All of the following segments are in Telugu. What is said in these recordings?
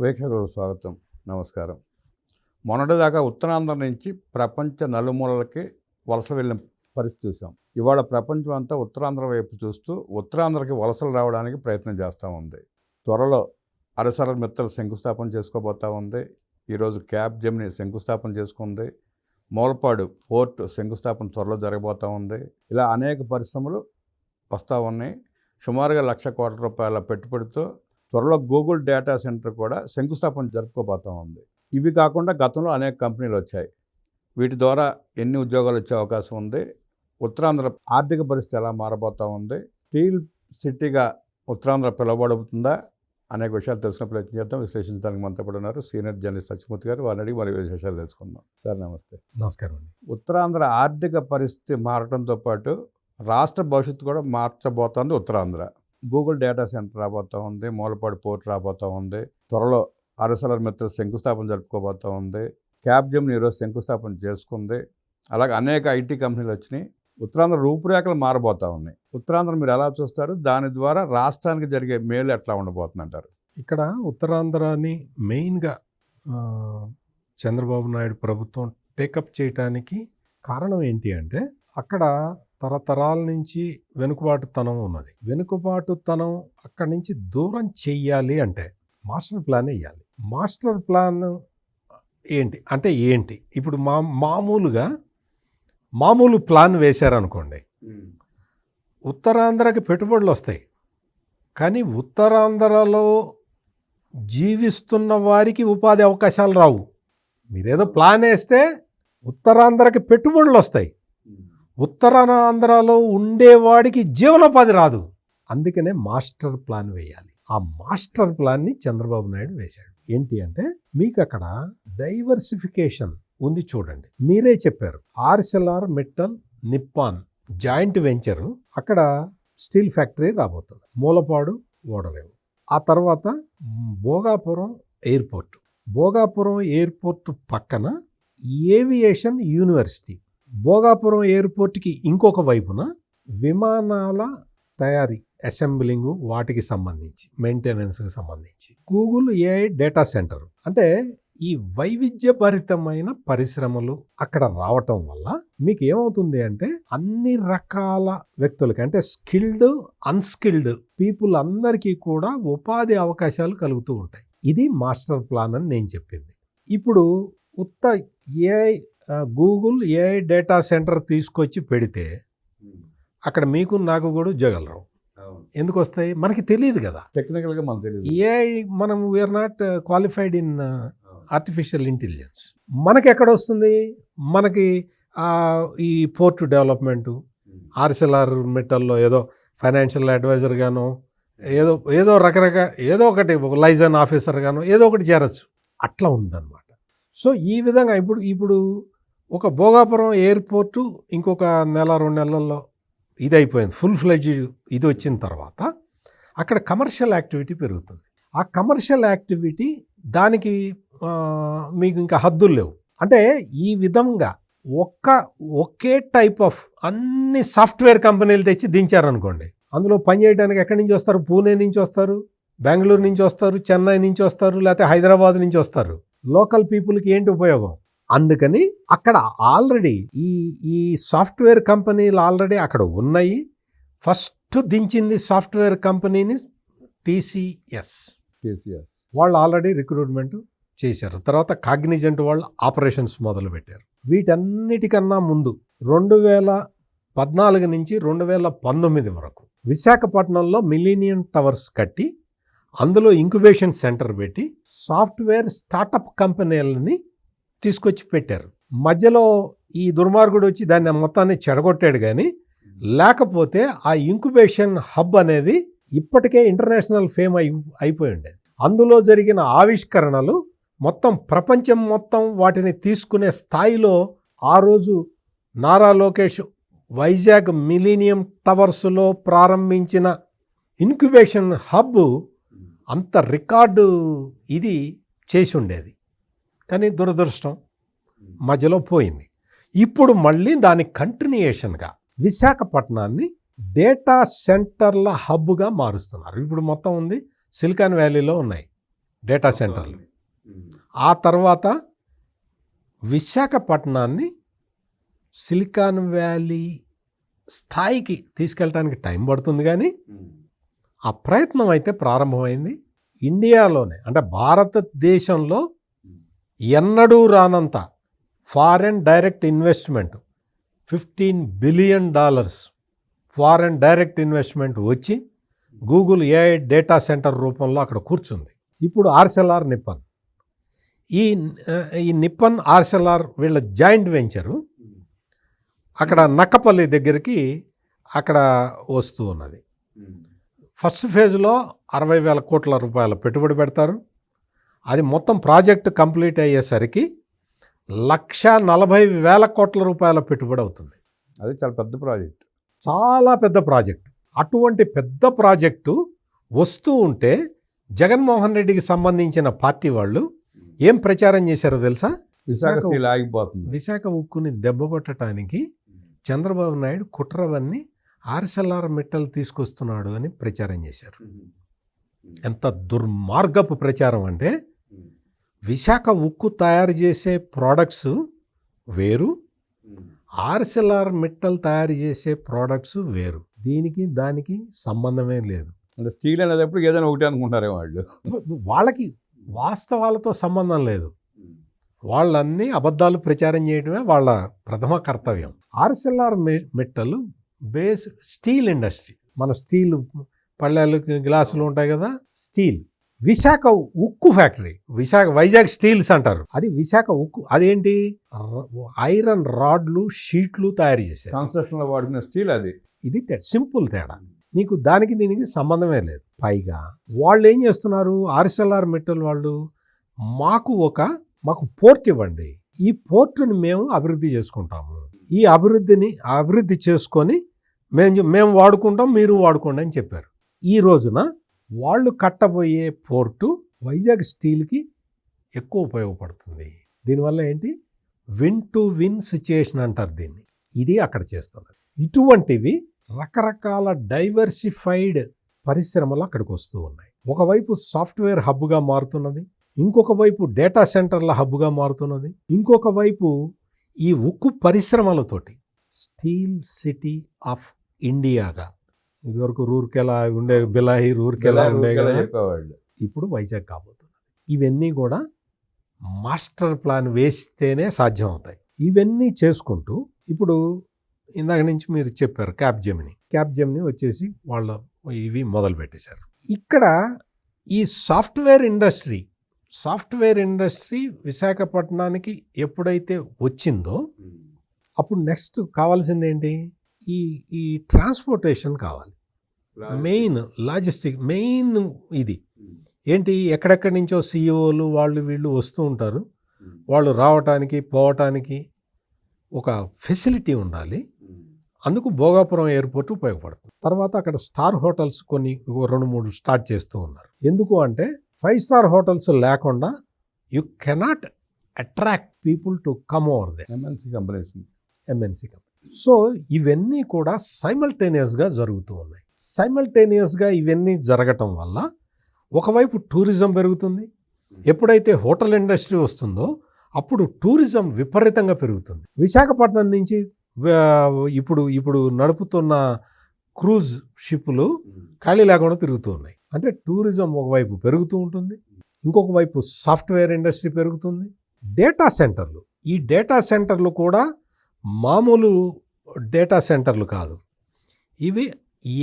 వీక్షకులకు స్వాగతం. నమస్కారం. మొన్నటిదాకా ఉత్తరాంధ్ర నుంచి ప్రపంచ నలుమూలలకి వలసలు వెళ్ళిన పరిస్థితి చూసాం. ఇవాళ ప్రపంచం అంతా ఉత్తరాంధ్ర వైపు చూస్తూ ఉత్తరాంధ్రకి వలసలు రావడానికి ప్రయత్నం చేస్తూ ఉంది. త్వరలో అరసర మిత్తలు శంకుస్థాపన చేసుకోబోతూ ఉంది. ఈరోజు క్యాబ్ జెమిని శంకుస్థాపన చేసుకుంది. మూలపాడు పోర్ట్ శంకుస్థాపన త్వరలో జరగబోతూ ఉంది. ఇలా అనేక పరిశ్రమలు వస్తూ ఉన్నాయి. సుమారుగా 1,00,000 కోట్ల రూపాయల పెట్టుబడితో త్వరలో గూగుల్ డేటా సెంటర్ కూడా శంకుస్థాపన జరుపుకోబోతూ ఉంది. ఇవి కాకుండా గతంలో అనేక కంపెనీలు వచ్చాయి. వీటి ద్వారా ఎన్ని ఉద్యోగాలు వచ్చే అవకాశం ఉంది? ఉత్తరాంధ్ర ఆర్థిక పరిస్థితి ఎలా మారబోతూ ఉంది? స్టీల్ సిటీగా ఉత్తరాంధ్ర పిలువబడుతుందా? అనేక విషయాలు తెలుసుకునే ప్రయత్నం చేద్దాం. విశ్లేషించడానికి మనతో పాటు ఉన్నారు సీనియర్ జర్నలిస్ట్ సత్యమూర్తి గారు. వారిని అడిగి మరి విశేషాలు తెలుసుకుందాం. సార్ నమస్తే. నమస్కారం అండి. ఉత్తరాంధ్ర ఆర్థిక పరిస్థితి మారడంతో పాటు రాష్ట్ర భవిష్యత్తు కూడా మార్చబోతోంది ఉత్తరాంధ్ర. గూగుల్ డేటా సెంటర్ రాబోతూ ఉంది. మూలపాడు పోర్ట్ రాబోతూ ఉంది. త్వరలో అరసలర్ మిత్ర శంకుస్థాపన జరుపుకోబోతూ ఉంది. క్యాబ్ జెమిని ఈరోజు శంకుస్థాపన చేసుకుంది. అలాగే అనేక ఐటీ కంపెనీలు వచ్చినాయి. ఉత్తరాంధ్ర రూపురేఖలు మారబోతూ ఉన్నాయి. ఉత్తరాంధ్ర మీరు ఎలా చూస్తారు? దాని ద్వారా రాష్ట్రానికి జరిగే మేలు ఎట్లా ఉండబోతుందంటారు? ఇక్కడ ఉత్తరాంధ్రని మెయిన్గా చంద్రబాబు నాయుడు ప్రభుత్వం టేకప్ చేయటానికి కారణం ఏంటి అంటే అక్కడ తరతరాల నుంచి వెనుకబాటుతనం ఉన్నది. వెనుకబాటుతనం అక్కడి నుంచి దూరం చెయ్యాలి అంటే మాస్టర్ ప్లాన్ వేయాలి. మాస్టర్ ప్లాన్ ఏంటి అంటే ఏంటి? ఇప్పుడు మామూలు ప్లాన్ వేశారనుకోండి, ఉత్తరాంధ్రకి పెట్టుబడులు వస్తాయి. కానీ ఉత్తరాంధ్రలో జీవిస్తున్న వారికి ఉపాధి అవకాశాలు రావు. మీరేదో ప్లాన్ వేస్తే ఉత్తరాంధ్రకి పెట్టుబడులు వస్తాయి, ఉత్తరాంధ్రలో ఉండేవాడికి జీవనోపాధి రాదు. అందుకనే మాస్టర్ ప్లాన్ వేయాలి. ఆ మాస్టర్ ప్లాన్ని చంద్రబాబు నాయుడు వేశాడు. ఏంటి అంటే మీకు అక్కడ డైవర్సిఫికేషన్ ఉంది. చూడండి, మీరే చెప్పారు ఆర్సెల్ఆర్ మిట్టల్ నిప్పాన్ జాయింట్ వెంచర్, అక్కడ స్టీల్ ఫ్యాక్టరీ రాబోతుంది. మూలపాడు ఓడరేవు. ఆ తర్వాత భోగాపురం ఎయిర్పోర్ట్. భోగాపురం ఎయిర్పోర్ట్ పక్కన ఏవియేషన్ యూనివర్సిటీ. భోగాపురం ఎయిర్పోర్ట్కి ఇంకొక వైపున విమానాల తయారీ, అసెంబ్లింగ్, వాటికి సంబంధించి మెయింటెనెన్స్కి సంబంధించి గూగుల్ ఏఐ డేటా సెంటర్. అంటే ఈ వైవిధ్యభరితమైన పరిశ్రమలు అక్కడ రావటం వల్ల మీకు ఏమవుతుంది అంటే అన్ని రకాల వ్యక్తులకి, అంటే స్కిల్డ్ అన్స్కిల్డ్ పీపుల్ అందరికీ కూడా ఉపాధి అవకాశాలు కలుగుతూ ఉంటాయి. ఇది మాస్టర్ ప్లాన్ అని నేను చెప్పింది. ఇప్పుడు AI Google AI data centre తీసుకొచ్చి పెడితే అక్కడ మీకు నాకు కూడా ఉద్యోగాలు రావు. ఎందుకు వస్తాయి? మనకి తెలియదు కదా, టెక్నికల్గా మనకు తెలియదు. ఏఐ మనం we are not qualified in artificial intelligence. మనకి ఎక్కడ వస్తుంది? మనకి ఈ పోర్ట్ డెవలప్మెంటు, ఆర్సెల్ఆర్ మిట్టల్లో ఏదో ఫైనాన్షియల్ అడ్వైజర్ గానో ఏదో రకరకాల ఏదో ఒకటి లైజన్ ఆఫీసర్ గానో ఏదో ఒకటి చేరచ్చు. అట్లా ఉందన్నమాట. సో ఈ విధంగా ఇప్పుడు ఒక భోగాపురం ఎయిర్పోర్టు ఇంకొక 1-2 నెలల్లో ఇది అయిపోయింది, ఫుల్ ఫ్లెడ్జ్ ఇది వచ్చిన తర్వాత అక్కడ కమర్షియల్ యాక్టివిటీ పెరుగుతుంది. ఆ కమర్షియల్ యాక్టివిటీ దానికి మీకు ఇంకా హద్దులు లేవు. అంటే ఈ విధంగా ఒకే టైప్ ఆఫ్ అన్ని సాఫ్ట్వేర్ కంపెనీలు తెచ్చి దించారనుకోండి, అందులో పనిచేయడానికి ఎక్కడి నుంచి వస్తారు? పూణే నుంచి వస్తారు, బెంగళూరు నుంచి వస్తారు, చెన్నై నుంచి వస్తారు, లేకపోతే హైదరాబాద్ నుంచి వస్తారు. లోకల్ పీపుల్కి ఏంటి ఉపయోగం? అందుకని అక్కడ ఆల్రెడీ ఈ సాఫ్ట్వేర్ కంపెనీలు ఆల్రెడీ అక్కడ ఉన్నాయి. ఫస్ట్ దించింది సాఫ్ట్వేర్ కంపెనీని టీసీఎస్. వాళ్ళు ఆల్రెడీ రిక్రూట్మెంట్ చేశారు. తర్వాత కాగ్నిజెంట్ వాళ్ళు ఆపరేషన్స్ మొదలుపెట్టారు. వీటన్నిటికన్నా ముందు 2014 నుంచి 2019 వరకు విశాఖపట్నంలో మిలీనియం టవర్స్ కట్టి అందులో ఇంక్యుబేషన్ సెంటర్ పెట్టి సాఫ్ట్వేర్ స్టార్టప్ కంపెనీలని తీసుకొచ్చి పెట్టారు. మధ్యలో ఈ దుర్మార్గుడు వచ్చి దాన్ని మొత్తాన్ని చెడగొట్టాడు. కానీ లేకపోతే ఆ ఇంక్యుబేషన్ హబ్ అనేది ఇప్పటికే ఇంటర్నేషనల్ ఫేమ్ అయిపోయి ఉండేది. అందులో జరిగిన ఆవిష్కరణలు మొత్తం ప్రపంచం మొత్తం వాటిని తీసుకునే స్థాయిలో ఆ రోజు నారా లోకేష్ వైజాగ్ మిలీనియం టవర్స్లో ప్రారంభించిన ఇంక్యుబేషన్ హబ్ అంత రికార్డు ఇది చేసి ఉండేది. కానీ దురదృష్టం మధ్యలో పోయింది. ఇప్పుడు మళ్ళీ దాని కంటిన్యూయేషన్గా విశాఖపట్నాన్ని డేటా సెంటర్ల హబ్గా మారుస్తున్నారు. ఇప్పుడు మొత్తం ఉంది సిలికాన్ వ్యాలీలో ఉన్నాయి డేటా సెంటర్లు. ఆ తర్వాత విశాఖపట్నాన్ని సిలికాన్ వ్యాలీ స్థాయికి తీసుకెళ్ళడానికి టైం పడుతుంది, కానీ ఆ ప్రయత్నం అయితే ప్రారంభమైంది. ఇండియాలోనే అంటే భారతదేశంలో ఎన్నడూ రానంత foreign direct investment $15 billion foreign direct investment వచ్చి గూగుల్ ఏఐ డేటా సెంటర్ రూపంలో అక్కడ కూర్చుంది. ఇప్పుడు ఆర్సెల్ఆర్ నిప్పన్, ఈ నిప్పన్ ఆర్సెల్ఆర్ వీళ్ళ జాయింట్ వెంచరు అక్కడ నక్కపల్లి దగ్గరికి అక్కడ వస్తూ ఉన్నది. ఫస్ట్ ఫేజ్లో 60,000 కోట్ల రూపాయల పెట్టుబడి పెడతారు. అది మొత్తం ప్రాజెక్టు కంప్లీట్ అయ్యేసరికి 140,000 కోట్ల రూపాయల పెట్టుబడి అవుతుంది. అది చాలా పెద్ద ప్రాజెక్ట్, చాలా పెద్ద ప్రాజెక్టు. అటువంటి పెద్ద ప్రాజెక్టు వస్తూ ఉంటే జగన్మోహన్ రెడ్డికి సంబంధించిన పార్టీ వాళ్ళు ఏం ప్రచారం చేశారో తెలుసా? విశాఖ స్టీల్ ఆగిపోతుంది. విశాఖ ఉక్కుని దెబ్బ కొట్టడానికి చంద్రబాబు నాయుడు కుట్రవన్నీ ఆర్సెల్ఆర్ మిట్టల్ తీసుకొస్తున్నాడు అని ప్రచారం చేశారు. ఎంత దుర్మార్గపు ప్రచారం అంటే, విశాఖ ఉక్కు తయారు చేసే ప్రోడక్ట్స్ వేరు, ఆర్సెల్ఆర్ మిట్టల్ తయారు చేసే ప్రోడక్ట్స్ వేరు. దీనికి దానికి సంబంధమే లేదు. అంటే స్టీల్ అనేటప్పుడు ఏదైనా ఒకటి అనుకుంటారే వాళ్ళు. వాళ్ళకి వాస్తవాలతో సంబంధం లేదు. వాళ్ళన్నీ అబద్ధాలు ప్రచారం చేయడమే వాళ్ళ ప్రథమ కర్తవ్యం. ఆర్సెల్ఆర్ మిట్టల్ బేస్ స్టీల్ ఇండస్ట్రీ. మన స్టీల్ పళ్ళాలు గ్లాసులు ఉంటాయి కదా, స్టీల్. విశాఖ ఉక్కు ఫ్యాక్టరీ, వైజాగ్ స్టీల్స్ అంటారు. అది విశాఖ ఉక్కు. అదేంటి? ఐరన్ రాడ్లు, షీట్లు తయారు చేశారు. కన్స్ట్రక్షన్లో వాడుకునే స్టీల్ అది. ఇది సింపుల్ తేడా. నీకు దానికి దీనికి సంబంధమే లేదు. పైగా వాళ్ళు ఏం చేస్తున్నారు, ఆర్సెల్ఆర్ మిట్టల్ వాళ్ళు, మాకు పోర్ట్ ఇవ్వండి, ఈ పోర్టుని మేము అభివృద్ధి చేసుకుంటాము, ఈ అభివృద్ధి చేసుకొని మేము వాడుకుంటాం, మీరు వాడుకోండి అని చెప్పారు. ఈ రోజున వాళ్ళు కట్టబోయే పోర్టు వైజాగ్ స్టీల్కి ఎక్కువ ఉపయోగపడుతుంది. దీనివల్ల ఏంటి, విన్ టు విన్ సిచ్యుయేషన్ అంటారు దీన్ని. ఇది అక్కడ చేస్తున్నారు. ఇటువంటివి రకరకాల డైవర్సిఫైడ్ పరిశ్రమలు అక్కడికి వస్తూ ఉన్నాయి. ఒకవైపు సాఫ్ట్వేర్ హబ్గా మారుతున్నది, ఇంకొక వైపు డేటా సెంటర్ల హబ్గా మారుతున్నది, ఇంకొక వైపు ఈ ఉక్కు పరిశ్రమలతోటి స్టీల్ సిటీ ఆఫ్ ఇండియాగా. ఇదివరకు రూర్కెలా ఉండే, బిలాహి రూర్కెలా ఉండే చెప్పేవాళ్ళు, ఇప్పుడు వైజాగ్ కాబోతున్నది. ఇవన్నీ కూడా మాస్టర్ ప్లాన్ వేస్తేనే సాధ్యం అవుతాయి. ఇవన్నీ చేసుకుంటూ ఇప్పుడు ఇందాక నుంచి మీరు చెప్పారు క్యాప్ జెమిని వచ్చేసి వాళ్ళ ఇవి మొదలు పెట్టేశారు. ఇక్కడ ఈ సాఫ్ట్వేర్ ఇండస్ట్రీ విశాఖపట్నానికి ఎప్పుడైతే వచ్చిందో అప్పుడు నెక్స్ట్ కావాల్సింది ఏంటి, ఈ ట్రాన్స్పోర్టేషన్ కావాలి. మెయిన్ లాజిస్టిక్ మెయిన్ ఇది ఏంటి, ఎక్కడెక్కడి నుంచో సిఇఓలు వీళ్ళు వస్తూ ఉంటారు. వాళ్ళు రావటానికి పోవటానికి ఒక ఫెసిలిటీ ఉండాలి. అందుకు భోగాపురం ఎయిర్పోర్ట్ ఉపయోగపడుతుంది. తర్వాత అక్కడ స్టార్ హోటల్స్ కొన్ని 2-3 స్టార్ట్ చేస్తూ ఉన్నారు. ఎందుకు అంటే 5 స్టార్ హోటల్స్ లేకుండా you cannot attract people to come over they. MNC company. So ఇవన్నీ కూడా సైమల్టేనియస్గా జరుగుతూ ఉన్నాయి. సైమల్టేనియస్గా ఇవన్నీ జరగటం వల్ల ఒకవైపు టూరిజం పెరుగుతుంది. ఎప్పుడైతే హోటల్ ఇండస్ట్రీ వస్తుందో అప్పుడు టూరిజం విపరీతంగా పెరుగుతుంది. విశాఖపట్నం నుంచి ఇప్పుడు నడుపుతున్న క్రూజ్ షిప్లు ఖాళీ లేకుండా తిరుగుతూ ఉన్నాయి. అంటే టూరిజం ఒకవైపు పెరుగుతూ ఉంటుంది, ఇంకొక వైపు సాఫ్ట్వేర్ ఇండస్ట్రీ పెరుగుతుంది. ఈ డేటా సెంటర్లు కూడా మామూలు డేటా సెంటర్లు కాదు, ఇవి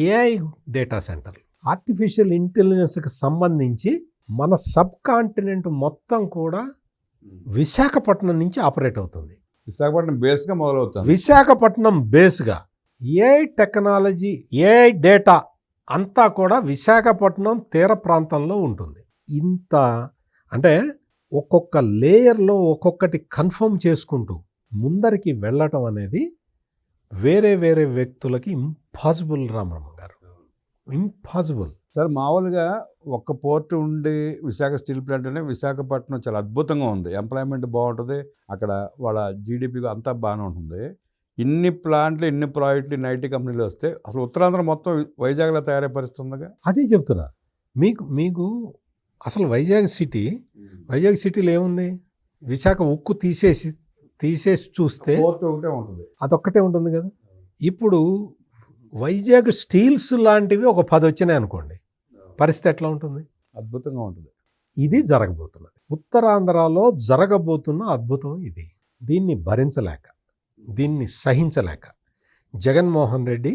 ఏఐ డేటా సెంటర్లు. ఆర్టిఫిషియల్ ఇంటెలిజెన్స్కి సంబంధించి మన సబ్ కాంటినెంట్ మొత్తం కూడా విశాఖపట్నం నుంచి ఆపరేట్ అవుతుంది. విశాఖపట్నం బేస్గా ఏఐ టెక్నాలజీ, ఏఐ డేటా అంతా కూడా విశాఖపట్నం తీర ప్రాంతంలో ఉంటుంది. ఇంత అంటే ఒక్కొక్క లేయర్లో ఒక్కొక్కటి కన్ఫర్మ్ చేసుకుంటూ ముందరికి వెళ్ళటం అనేది వేరే వ్యక్తులకి ఇంపాసిబుల్. రామరామ గారు, ఇంపాసిబుల్. సార్ మామూలుగా ఒక్క పోర్ట్ ఉండి విశాఖ స్టీల్ ప్లాంట్ అనే విశాఖపట్నం చాలా అద్భుతంగా ఉంది. ఎంప్లాయ్మెంట్ బాగుంటుంది, అక్కడ వాళ్ళ జీడిపి అంతా బాగానే ఉంటుంది. ఇన్ని ప్లాంట్లు, ఇన్ని ప్రాజెక్టులు, ఇన్ని ఐటీ కంపెనీలు వస్తే అసలు ఉత్తరాంధ్ర మొత్తం వైజాగ్లో తయారై పరిస్థితుందిగా. అదే చెప్తున్నా మీకు అసలు వైజాగ్ సిటీలో ఏముంది? విశాఖ ఉక్కు తీసేసి చూస్తే పోర్ట్ ఒకటే ఉంటుంది. అదొక్కటే ఉంటుంది కదా. ఇప్పుడు వైజాగ్ స్టీల్స్ లాంటివి ఒక 10 వచ్చినాయి అనుకోండి, పరిస్థితి ఎట్లా ఉంటుంది? అద్భుతంగా ఉంటుంది. ఇది జరగబోతున్నది. ఉత్తరాంధ్రలో జరగబోతున్న అద్భుతం ఇది. దీన్ని భరించలేక, దీన్ని సహించలేక Jaganmohan Reddy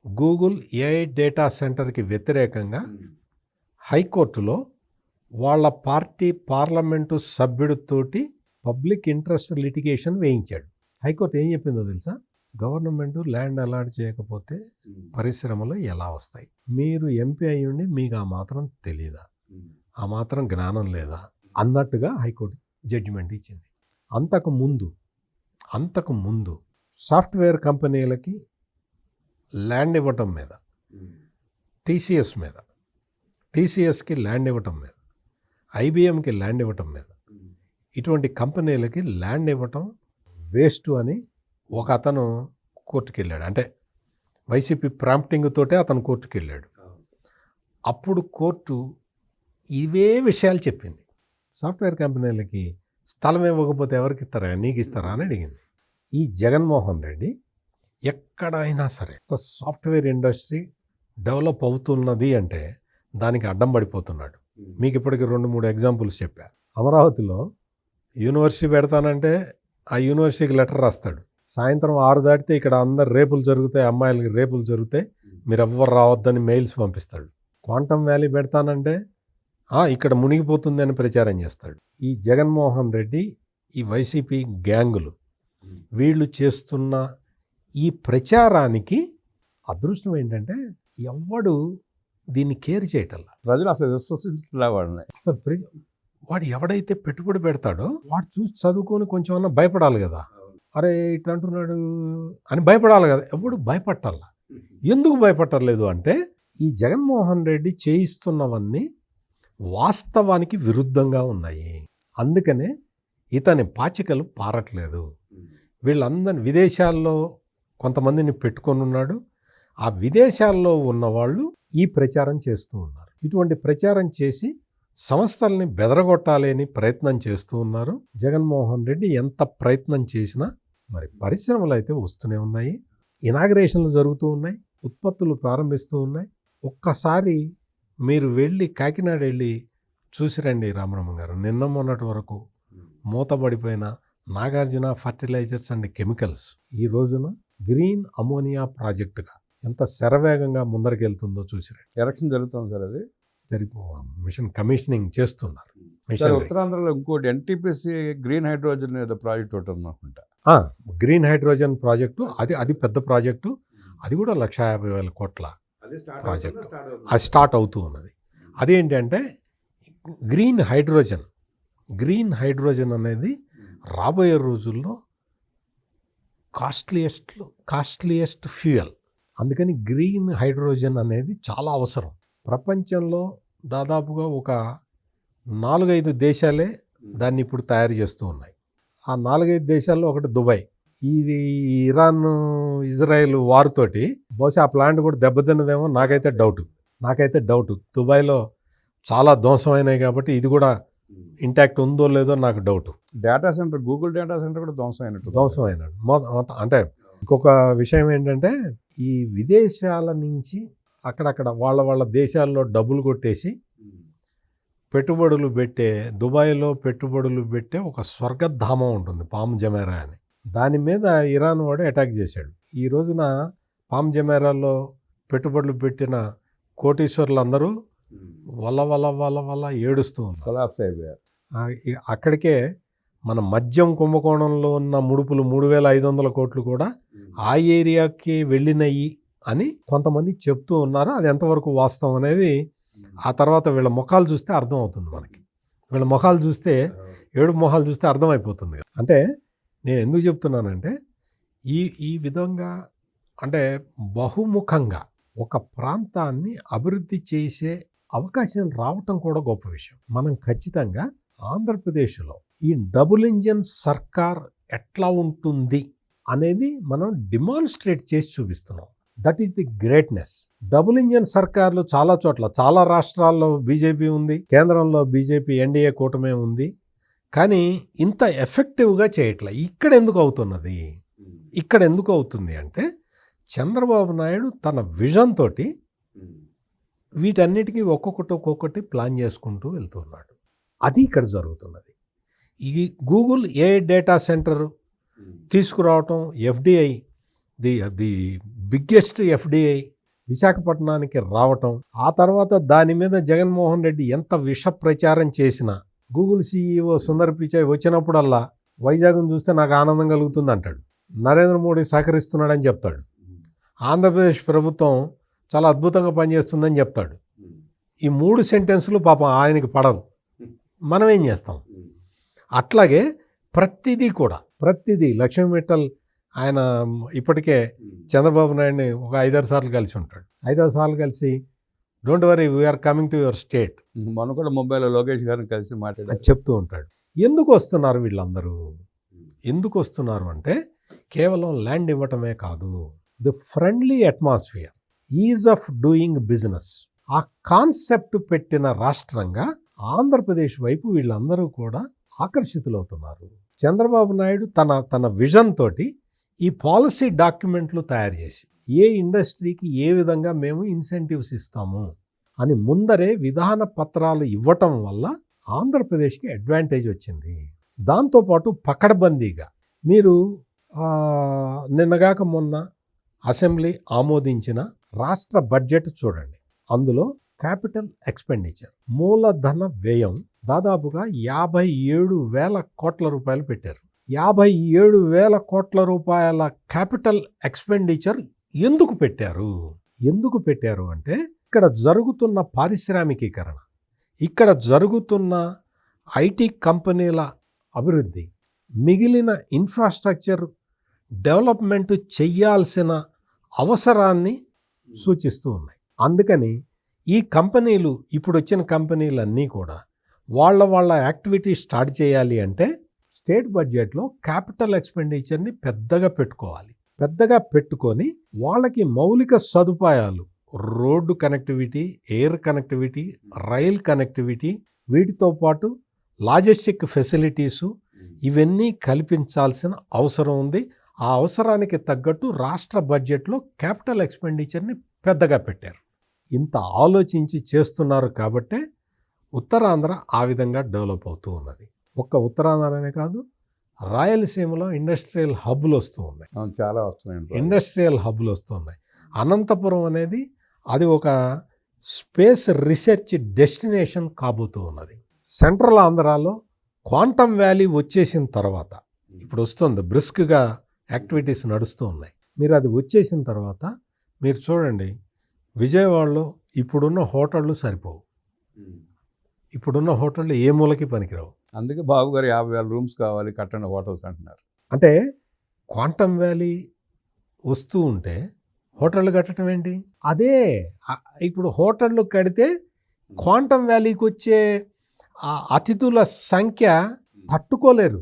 Google AI data సెంటర్కి వ్యతిరేకంగా హైకోర్టులో వాళ్ళ పార్టీ పార్లమెంటు సభ్యుడితోటి పబ్లిక్ ఇంట్రెస్ట్ లిటిగేషన్ వేయించాడు. హైకోర్టు ఏం చెప్పిందో తెలుసా? గవర్నమెంట్ ల్యాండ్ అలాట్ చేయకపోతే పరిశ్రమలు ఎలా వస్తాయి? మీరు ఎంపీ అయ్యుండి మీకు ఆ మాత్రం తెలీదా, ఆ మాత్రం జ్ఞానం లేదా అన్నట్టుగా హైకోర్టు జడ్జిమెంట్ ఇచ్చింది. అంతకు ముందు సాఫ్ట్వేర్ కంపెనీలకి ల్యాండ్ ఇవ్వటం మీద, టీసీఎస్కి ల్యాండ్ ఇవ్వటం మీద, ఐబిఎంకి ల్యాండ్ ఇవ్వటం మీద, ఇటువంటి కంపెనీలకి ల్యాండ్ ఇవ్వటం వేస్ట్ అని ఒక అతను కోర్టుకు వెళ్ళాడు. అంటే వైసీపీ ప్రాంప్టింగ్ తోటే అతను కోర్టుకు వెళ్ళాడు. అప్పుడు కోర్టు ఇవే విషయాలు చెప్పింది. సాఫ్ట్వేర్ కంపెనీలకి స్థలం ఇవ్వకపోతే ఎవరికి ఇస్తారా, నీకు ఇస్తారా అని అడిగింది. ఈ జగన్మోహన్ రెడ్డి ఎక్కడైనా సరే ఒక సాఫ్ట్వేర్ ఇండస్ట్రీ డెవలప్ అవుతున్నది అంటే దానికి అడ్డం పడిపోతున్నాడు. మీకు ఇప్పటికి 2-3 ఎగ్జాంపుల్స్ చెప్పా. అమరావతిలో యూనివర్సిటీ పెడతానంటే ఆ యూనివర్సిటీకి లెటర్ రాస్తాడు. సాయంత్రం 6 దాటితే ఇక్కడ అందరు రేపులు జరుగుతాయి, అమ్మాయిలకి రేపులు జరుగుతాయి, మీరు ఎవ్వరు రావద్దని మెయిల్స్ పంపిస్తాడు. క్వాంటమ్ వ్యాలీ పెడతానంటే ఇక్కడ మునిగిపోతుంది అని ప్రచారం చేస్తాడు. ఈ జగన్మోహన్ రెడ్డి, ఈ వైసీపీ గ్యాంగులు వీళ్ళు చేస్తున్న ఈ ప్రచారానికి అదృష్టం ఏంటంటే ఎవ్వడు దీన్ని కేర్ చేయటల్లా. ప్రజలు అసలు విశ్వసించలే వాడిని. అసలు వాడు ఎవడైతే పెట్టుబడి పెడతాడో వాడు చూసి చదువుకొని కొంచెం అన్నా భయపడాలి కదా. అరే ఇట్లా అంటున్నాడు అని భయపడాలి కదా. ఎవడు భయపట్టాలా. ఎందుకు భయపట్టలేదు అంటే ఈ జగన్మోహన్ రెడ్డి చేయిస్తున్నవన్నీ వాస్తవానికి విరుద్ధంగా ఉన్నాయి. అందుకనే ఇతని పాచికలు పారట్లేదు. వీళ్ళందరినీ విదేశాల్లో కొంతమందిని పెట్టుకొని ఉన్నాడు. ఆ విదేశాల్లో ఉన్నవాళ్ళు ఈ ప్రచారం చేస్తూ ఉన్నారు. ఇటువంటి ప్రచారం చేసి సంస్థల్ని బెదరగొట్టాలి అని ప్రయత్నం చేస్తూ ఉన్నారు. జగన్మోహన్ రెడ్డి ఎంత ప్రయత్నం చేసినా మరి పరిశ్రమలు అయితే వస్తూనే ఉన్నాయి, ఇనాగరేషన్లు జరుగుతూ ఉన్నాయి, ఉత్పత్తులు ప్రారంభిస్తూ ఉన్నాయి. ఒక్కసారి మీరు కాకినాడ వెళ్ళి చూసిరండి రామరమ్మ గారు. నిన్న మొన్నటి వరకు మూతబడిపోయిన నాగార్జున ఫర్టిలైజర్స్ అండ్ కెమికల్స్ ఈ రోజున గ్రీన్ అమోనియా ప్రాజెక్టుగా ఎంత శరవేగంగా ముందరకెళ్తుందో చూసిరండి. ఎలక్షన్ జరుగుతుంది సార్, అది మిషన్ కమిషనింగ్ చేస్తున్నారు. ఉత్తరాంధ్రలో ఇంకోటి ఎన్టీపీసీ గ్రీన్ హైడ్రోజన్ ఏదో ప్రాజెక్ట్ ఒకటి ఉందనుకుంటా. గ్రీన్ హైడ్రోజన్ ప్రాజెక్టు అది పెద్ద ప్రాజెక్టు. అది కూడా 1,50,000 కోట్ల ప్రాజెక్టు. అది స్టార్ట్ అవుతూ ఉన్నది. అదేంటంటే గ్రీన్ హైడ్రోజన్ అనేది రాబోయే రోజుల్లో కాస్ట్లీయెస్ట్ ఫ్యూయల్. అందుకని గ్రీన్ హైడ్రోజన్ అనేది చాలా అవసరం. ప్రపంచంలో దాదాపుగా ఒక 4-5 దేశాలే దాన్ని ఇప్పుడు తయారు చేస్తూ ఉన్నాయి. ఆ 4-5 దేశాల్లో ఒకటి దుబాయ్. ఇది ఇరాన్ ఇజ్రాయెల్ వార్తోటి బహుశా ఆ ప్లాంట్ కూడా దెబ్బతిన్నదేమో నాకైతే డౌట్. దుబాయ్లో చాలా ధ్వంసమైనాయి కాబట్టి ఇది కూడా ఇంటాక్ట్ ఉందో లేదో నాకు doubt. Data centre, Google data centre కూడా ధ్వంసమైనాడు. అంటే ఇంకొక విషయం ఏంటంటే ఈ విదేశాల నుంచి అక్కడక్కడ వాళ్ళ దేశాల్లో డబ్బులు కొట్టేసి దుబాయ్లో పెట్టుబడులు పెట్టే ఒక స్వర్గధామం ఉంటుంది, పామ్ జమేరా అని. దాని మీద ఇరాన్ వాడు అటాక్ చేశాడు. ఈ రోజున పామ్ జమేరాలో పెట్టుబడులు పెట్టిన కోటీశ్వర్లందరూ వల్ల ఏడుస్తూ ఉన్నారు. అక్కడికే మన మద్యం కుంభకోణంలో ఉన్న ముడుపులు 3,500 కోట్లు కూడా ఆ ఏరియాకి వెళ్ళినాయి అని కొంతమంది చెప్తూ ఉన్నారు. అది ఎంతవరకు వాస్తవం అనేది ఆ తర్వాత వీళ్ళ ముఖాలు చూస్తే అర్థం అవుతుంది మనకి. వీళ్ళ ముఖాలు చూస్తే, ఏడుపు మొహాలు చూస్తే అర్థమైపోతుంది. అంటే నేను ఎందుకు చెప్తున్నానంటే ఈ విధంగా అంటే బహుముఖంగా ఒక ప్రాంతాన్ని అభివృద్ధి చేసే అవకాశం రావటం కూడా గొప్ప విషయం. మనం ఖచ్చితంగా ఆంధ్రప్రదేశ్లో ఈ డబుల్ ఇంజన్ సర్కార్ ఎట్లా ఉంటుంది అనేది మనం డిమాన్స్ట్రేట్ చేసి చూపిస్తున్నాం. That is the greatness. Double engine సర్కార్లు చాలా చోట్ల, చాలా రాష్ట్రాల్లో బీజేపీ ఉంది, కేంద్రంలో బీజేపీ ఎన్డీఏ కూటమే ఉంది. కానీ ఇంత ఎఫెక్టివ్గా చేయట్లే. ఇక్కడ ఎందుకు అవుతున్నది? ఇక్కడ ఎందుకు అవుతుంది అంటే చంద్రబాబు నాయుడు తన విజన్ తోటి వీటన్నిటికీ ఒక్కొక్కటి ప్లాన్ చేసుకుంటూ వెళ్తున్నాడు. అది ఇక్కడ జరుగుతున్నది. ఈ గూగుల్ ఏ డేటా సెంటర్ తీసుకురావటం, ఎఫ్డిఐ ది బిగ్గెస్ట్ ఎఫ్డిఐ విశాఖపట్నానికి రావటం, ఆ తర్వాత దాని మీద జగన్మోహన్ రెడ్డి ఎంత విష ప్రచారం చేసినా గూగుల్ సీఈఓ సుందర్ పిచాయ్ వచ్చినప్పుడల్లా వైజాగ్ను చూస్తే నాకు ఆనందం కలుగుతుంది అంటాడు. నరేంద్ర మోడీ సహకరిస్తున్నాడని చెప్తాడు. ఆంధ్రప్రదేశ్ ప్రభుత్వం చాలా అద్భుతంగా పనిచేస్తుందని చెప్తాడు. ఈ 3 సెంటెన్సులు పాపం ఆయనకి పడవు. మనం ఏం చేస్తాం? అట్లాగే ప్రతిదీ లక్ష్మీ మిట్టల్ ఆయన ఇప్పటికే చంద్రబాబు నాయుడిని ఒక 5-6 సార్లు కలిసి ఉంటాడు. 5-6 సార్లు కలిసి don't worry we are coming to your state మొన్న కూడా ముంబైలో లోకేష్ గారిని కలిసి మాట్లాడారు. చెప్తూ ఉంటాడు. ఎందుకు వస్తున్నారు వీళ్ళందరూ? ఎందుకు వస్తున్నారు అంటే కేవలం ల్యాండ్ ఇవ్వటమే కాదు, the friendly atmosphere, is of doing business, ఆ కాన్సెప్ట్ పెట్టిన రాష్ట్రంగా ఆంధ్రప్రదేశ్ వైపు వీళ్ళందరూ కూడా ఆకర్షితులవుతున్నారు. చంద్రబాబు నాయుడు తన విజన్ తోటి ఈ పాలసీ డాక్యుమెంట్లు తయారు చేసి ఏ ఇండస్ట్రీకి ఏ విధంగా మేము ఇన్సెంటివ్స్ ఇస్తాము అని ముందరే విధాన పత్రాలు ఇవ్వటం వల్ల ఆంధ్రప్రదేశ్కి అడ్వాంటేజ్ వచ్చింది. దాంతోపాటు పకడ్బందీగా మీరు నిన్నగాక మొన్న అసెంబ్లీ ఆమోదించిన రాష్ట్ర బడ్జెట్ చూడండి. అందులో క్యాపిటల్ ఎక్స్పెండిచర్, మూలధన వ్యయం దాదాపుగా 57,000 కోట్ల రూపాయలు పెట్టారు. 57,000 కోట్ల రూపాయల క్యాపిటల్ ఎక్స్పెండిచర్ ఎందుకు పెట్టారు అంటే ఇక్కడ జరుగుతున్న పారిశ్రామికీకరణ, ఇక్కడ జరుగుతున్న ఐటీ కంపెనీల అభివృద్ధి, మిగిలిన ఇన్ఫ్రాస్ట్రక్చర్ డెవలప్మెంట్ చెయ్యాల్సిన అవసరాన్ని సూచిస్తూ ఉన్నాయి. అందుకని ఈ కంపెనీలు, ఇప్పుడు వచ్చిన కంపెనీలన్నీ కూడా వాళ్ళ యాక్టివిటీ స్టార్ట్ చేయాలి అంటే స్టేట్ బడ్జెట్లో క్యాపిటల్ ఎక్స్పెండిచర్ని పెద్దగా పెట్టుకొని వాళ్ళకి మౌలిక సదుపాయాలు, road connectivity, air connectivity, rail connectivity, వీటితో పాటు లాజిస్టిక్ ఫెసిలిటీసు ఇవన్నీ కల్పించాల్సిన అవసరం ఉంది. ఆ అవసరానికి తగ్గట్టు రాష్ట్ర బడ్జెట్లో క్యాపిటల్ ఎక్స్పెండిచర్ని పెద్దగా పెట్టారు. ఇంత ఆలోచించి చేస్తున్నారు కాబట్టే ఉత్తరాంధ్ర ఆ విధంగా డెవలప్ అవుతూ ఉన్నది. ఒక్క ఉత్తరాంధ్రనే కాదు, రాయలసీమలో ఇండస్ట్రియల్ హబ్బులు వస్తూ ఉన్నాయి. చాలా వస్తున్నాయి. ఇండస్ట్రియల్ హబ్బులు వస్తున్నాయి. అనంతపురం అనేది అది ఒక స్పేస్ రీసెర్చ్ డెస్టినేషన్ కాబోతూ ఉన్నది. సెంట్రల్ ఆంధ్రాలో క్వాంటమ్ వ్యాలీ వచ్చేసిన తర్వాత, ఇప్పుడు వస్తుంది బ్రిస్క్గా యాక్టివిటీస్ నడుస్తూ ఉన్నాయి. మీరు అది వచ్చేసిన తర్వాత మీరు చూడండి, విజయవాడలో ఇప్పుడున్న హోటళ్ళు సరిపోవు. ఇప్పుడున్న హోటళ్ళు ఏ మూలకి పనికిరావు. అందుకే బాబు గారు 50,000 రూమ్స్ కావాలి కట్టండి హోటల్స్ అంటున్నారు. అంటే క్వాంటమ్ వ్యాలీ వస్తూ ఉంటే హోటళ్ళు కట్టడం ఏంటి? అదే ఇప్పుడు హోటళ్ళు కడితే క్వాంటమ్ వ్యాలీకి వచ్చే అతిథుల సంఖ్య తట్టుకోలేరు,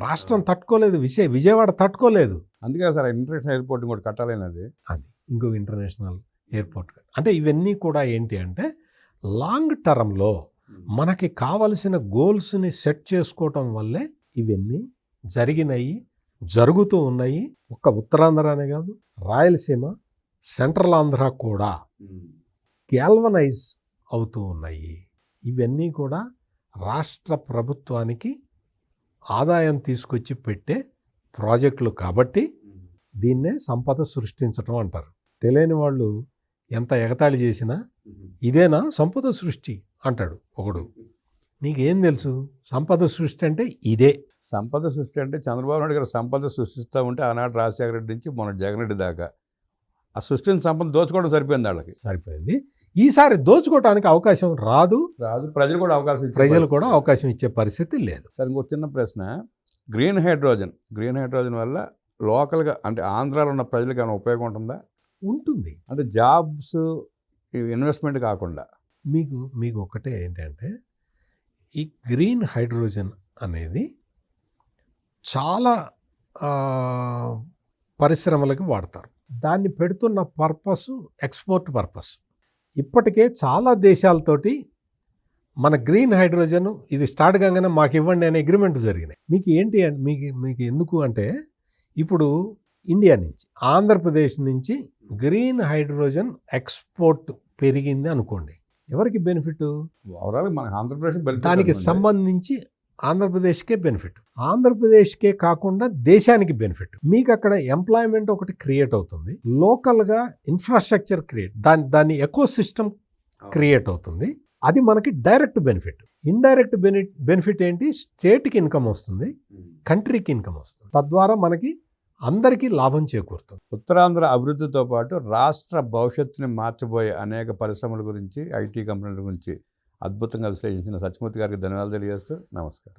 రాష్ట్రం తట్టుకోలేదు, విజయవాడ తట్టుకోలేదు. అందుకే సార్ ఇంటర్నేషనల్ ఎయిర్పోర్ట్ కూడా కట్టాలనేది. అది ఇంకో ఇంటర్నేషనల్ ఎయిర్పోర్ట్. అంటే ఇవన్నీ కూడా ఏంటి అంటే లాంగ్ టర్మ్లో మనకి కావలసిన గోల్స్ని సెట్ చేసుకోవటం వల్లే ఇవన్నీ జరుగుతూ ఉన్నాయి. ఒక్క ఉత్తరాంధ్రనే కాదు, రాయలసీమ, సెంట్రల్ ఆంధ్ర కూడా గ్యాల్వనైజ్ అవుతూ ఉన్నాయి. ఇవన్నీ కూడా రాష్ట్ర ప్రభుత్వానికి ఆదాయం తీసుకొచ్చి పెట్టే ప్రాజెక్టులు కాబట్టి దీన్నే సంపద సృష్టించటం అంటారు. తెలియని వాళ్ళు ఎంత ఎగతాళి చేసినా ఇదేనా సంపద సృష్టి అంటాడు ఒకడు. నీకేం తెలుసు సంపద సృష్టి అంటే? ఇదే సంపద సృష్టి అంటే. చంద్రబాబు నాయుడు గారు సంపద సృష్టిస్తూ ఉంటే ఆనాడు రాజశేఖర రెడ్డి నుంచి మన జగన్ రెడ్డి దాకా ఆ సృష్టిని సంపద దోచుకోవడం సరిపోయింది. ఈసారి దోచుకోవడానికి అవకాశం రాదు. ప్రజలు కూడా అవకాశం ఇచ్చే పరిస్థితి లేదు. సరే, ఇంకో చిన్న ప్రశ్న. గ్రీన్ హైడ్రోజన్ వల్ల లోకల్గా అంటే ఆంధ్రాలో ఉన్న ప్రజలకు ఏమైనా ఉపయోగం ఉంటుందా? ఉంటుంది. అంటే జాబ్స్, ఇన్వెస్ట్మెంట్ కాకుండా మీకు ఒకటే ఏంటంటే ఈ గ్రీన్ హైడ్రోజన్ అనేది చాలా పరిశ్రమలకు వాడతారు. దాన్ని పెడుతున్న పర్పస్ ఎక్స్పోర్ట్ పర్పస్. ఇప్పటికే చాలా దేశాలతోటి మన గ్రీన్ హైడ్రోజన్ ఇది స్టార్ట్ కాగానే మాకు ఇవ్వండి అనే అగ్రిమెంట్ జరిగినాయి. మీకు ఏంటి మీకు ఎందుకు అంటే ఇప్పుడు ఇండియా నుంచి ఆంధ్రప్రదేశ్ నుంచి గ్రీన్ హైడ్రోజన్ ఎక్స్పోర్ట్ పెరిగింది అనుకోండి, ఎవరికి బెనిఫిట్? ఓవరాల్ మన ఆంధ్రప్రదేశ్ దానికి సంబంధించి ఆంధ్రప్రదేశ్కే బెనిఫిట్, ఆంధ్రప్రదేశ్కే కాకుండా దేశానికి బెనిఫిట్. మీకు అక్కడ ఎంప్లాయ్మెంట్ ఒకటి క్రియేట్ అవుతుంది, లోకల్గా ఇన్ఫ్రాస్ట్రక్చర్ క్రియేట్, దాని ఎకో సిస్టమ్ క్రియేట్ అవుతుంది. అది మనకి డైరెక్ట్ బెనిఫిట్. ఇండైరెక్ట్ బెనిఫిట్ ఏంటి? స్టేట్కి ఇన్కమ్ వస్తుంది, కంట్రీకి ఇన్కమ్ వస్తుంది, తద్వారా మనకి అందరికీ లాభం చేకూరుతుంది. ఉత్తరాంధ్ర అభివృద్ధితో పాటు రాష్ట్ర భవిష్యత్తుని మార్చబోయే అనేక పరిశ్రమల గురించి, ఐటీ కంపెనీల గురించి అద్భుతంగా విశ్లేషించిన సత్యమూర్తి గారికి ధన్యవాదాలు తెలియజేస్తూ నమస్కారం.